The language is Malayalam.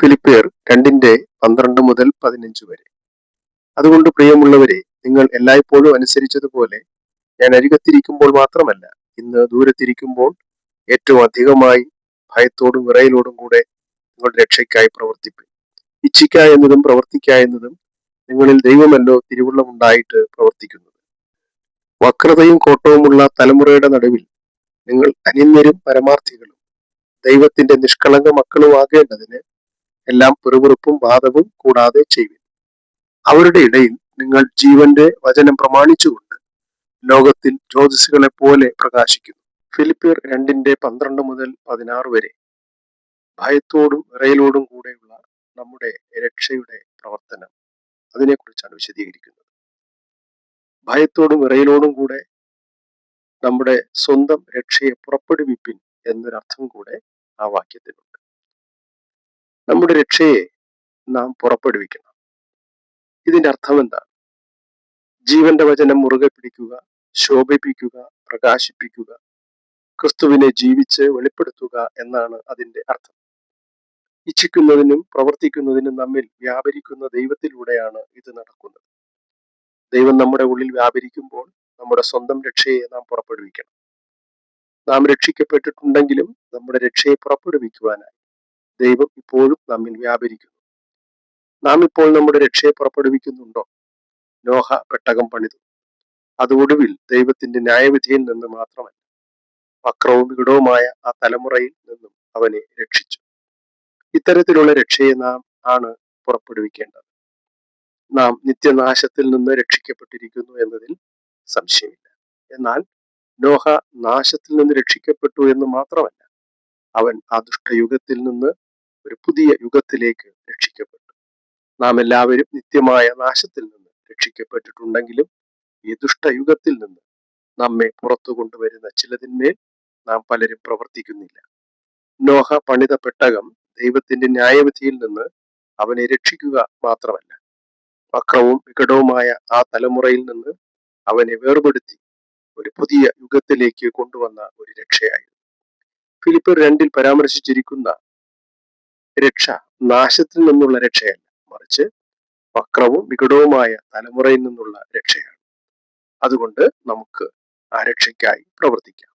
ഫിലിപ്പിയർ 2:12-15 വരെ. അതുകൊണ്ട് പ്രിയമുള്ളവരെ, നിങ്ങൾ എല്ലായ്പ്പോഴും അനുസരിച്ചതുപോലെ ഞാൻ അരികത്തിരിക്കുമ്പോൾ മാത്രമല്ല, ഇന്ന് ദൂരത്തിരിക്കുമ്പോൾ ഏറ്റവും അധികമായി ഭയത്തോടും വിറയലോടും കൂടെ നിങ്ങളുടെ രക്ഷയ്ക്കായി പ്രവർത്തിപ്പിൻ. ഇച്ഛിക്ക എന്നതും പ്രവർത്തിക്ക എന്നതും നിങ്ങളിൽ ദൈവമല്ലോ തിരുവുള്ളമുണ്ടായിട്ട് പ്രവർത്തിക്കുന്നത്. വക്രതയും കോട്ടവുമുള്ള തലമുറയുടെ നടുവിൽ നിങ്ങൾ അനിന്യരും പരമാർത്ഥികളും ദൈവത്തിന്റെ നിഷ്കളങ്ക മക്കളും ആകേണ്ടതിന് എല്ലാം പിറുപിറുപ്പും വാദവും കൂടാതെ ചെയ്യുവിൻ. അവരുടെ ഇടയിൽ നിങ്ങൾ ജീവന്റെ വചനം പ്രമാണിച്ചുകൊണ്ട് ലോകത്തിൽ ജ്യോതിസുകളെ പോലെ പ്രകാശിക്കുന്നു. ഫിലിപ്പിയർ 2:12-16 വരെ ഭയത്തോടും വിറയലോടും കൂടെയുള്ള നമ്മുടെ രക്ഷയുടെ പ്രവർത്തനം, അതിനെക്കുറിച്ചാണ് വിശദീകരിക്കുന്നത്. ഭയത്തോടും വിറയലോടും കൂടെ നമ്മുടെ സ്വന്തം രക്ഷയെ പുറപ്പെടുവിപ്പിൻ എന്നൊരർത്ഥം കൂടെ ആ വാക്യത്തിനുണ്ട്. നമ്മുടെ രക്ഷയെ നാം പുറപ്പെടുവിക്കണം. ഇതിന്റെ അർത്ഥം എന്താണ്? ജീവന്റെ വചനം മുറുകെ പിടിക്കുക, ശോഭിപ്പിക്കുക, പ്രകാശിപ്പിക്കുക, ക്രിസ്തുവിനെ ജീവിച്ച് വെളിപ്പെടുത്തുക എന്നാണ് അതിന്റെ അർത്ഥം. ഇച്ഛിക്കുന്നതിനും പ്രവർത്തിക്കുന്നതിനും നമ്മിൽ വ്യാപരിക്കുന്ന ദൈവത്തിലൂടെയാണ് ഇത് നടക്കുന്നത്. ദൈവം നമ്മുടെ ഉള്ളിൽ വ്യാപരിക്കുമ്പോൾ നമ്മുടെ സ്വന്തം രക്ഷയെ നാം പുറപ്പെടുവിക്കണം. നാം രക്ഷിക്കപ്പെട്ടിട്ടുണ്ടെങ്കിലും നമ്മുടെ രക്ഷയെ പുറപ്പെടുവിക്കുവാനായി ദൈവം ഇപ്പോഴും നമ്മിൽ വ്യാപരിക്കുന്നു. നാം ഇപ്പോൾ നമ്മുടെ രക്ഷയെ പുറപ്പെടുവിക്കുന്നുണ്ടോ? നോഹ പെട്ടകം പണിതു. അത് ഒടുവിൽ ദൈവത്തിന്റെ ന്യായവിധിയിൽ നിന്ന് മാത്രമല്ല, വക്രവും വികടവുമായ ആ തലമുറയിൽ നിന്നും അവനെ രക്ഷിച്ചു. ഇത്തരത്തിലുള്ള രക്ഷയെ നാം ആണ് പുറപ്പെടുവിക്കേണ്ടത്. നാം നിത്യനാശത്തിൽ നിന്ന് രക്ഷിക്കപ്പെട്ടിരിക്കുന്നു എന്നതിൽ സംശയമില്ല. എന്നാൽ നോഹ നാശത്തിൽ നിന്ന് രക്ഷിക്കപ്പെട്ടു എന്ന് മാത്രമല്ല, അവൻ ആ ദുഷ്ടയുഗത്തിൽ നിന്ന് ഒരു പുതിയ യുഗത്തിലേക്ക് രക്ഷിക്കപ്പെട്ടു. നാം എല്ലാവരും നിത്യമായ നാശത്തിൽ നിന്ന് രക്ഷിക്കപ്പെട്ടിട്ടുണ്ടെങ്കിലും ഈ ദുഷ്ടയുഗത്തിൽ നിന്ന് നമ്മെ പുറത്തു കൊണ്ടുവരുന്ന ചിലതിന്മേൽ നാം പലരും പ്രവർത്തിക്കുന്നില്ല. നോഹ പണിത പെട്ടകം ദൈവത്തിന്റെ ന്യായവിധിയിൽ നിന്ന് അവനെ രക്ഷിക്കുക മാത്രമല്ല, വക്രവും വികടവുമായ ആ തലമുറയിൽ നിന്ന് അവനെ വേർപെടുത്തി ഒരു പുതിയ യുഗത്തിലേക്ക് കൊണ്ടുവന്ന ഒരു രക്ഷയായിരുന്നു. ഫിലിപ്പിയർ 2 പരാമർശിച്ചിരിക്കുന്ന രക്ഷ നാശത്തിൽ നിന്നുള്ള രക്ഷയല്ല, മറിച്ച് വക്രവും വികടവുമായ തലമുറയിൽ നിന്നുള്ള രക്ഷയാണ്. അതുകൊണ്ട് നമുക്ക് ആ രക്ഷയ്ക്കായി പ്രവർത്തിക്കാം.